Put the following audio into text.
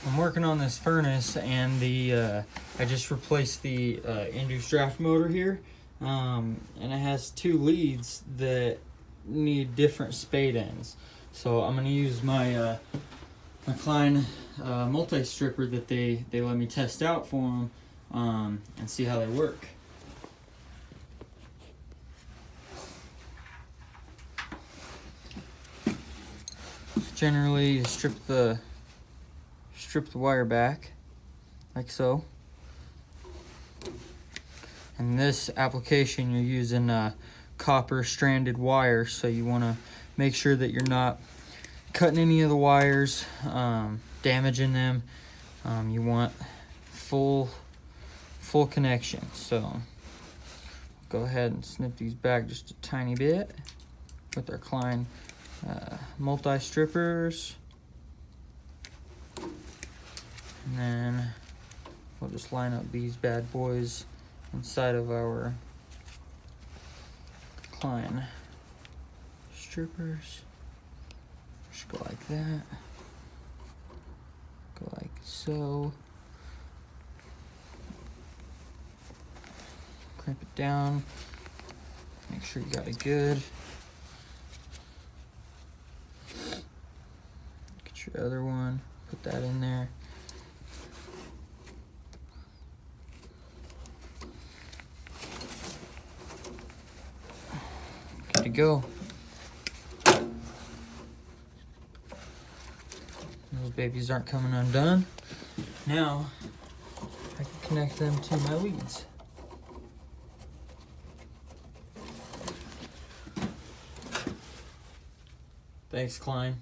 I'm working on this furnace, and I just replaced the induced draft motor here, and it has two leads that need different spade ends. So I'm gonna use my my Klein multi-stripper that they let me test out for them, and see how they work. Generally, you strip the wire back like so. In this application, you're using copper stranded wire, so you want to make sure that you're not cutting any of the wires, damaging them. You want full connection. So go ahead and snip these back just a tiny bit with our Klein multi-strippers, and then we'll just line up these bad boys inside of our Klein strippers. Just go like that, go like so, crimp it down, make sure you got it good. Get your other one, put that in there. Good to go. Those babies aren't coming undone. Now I can connect them to my leads. Thanks, Klein.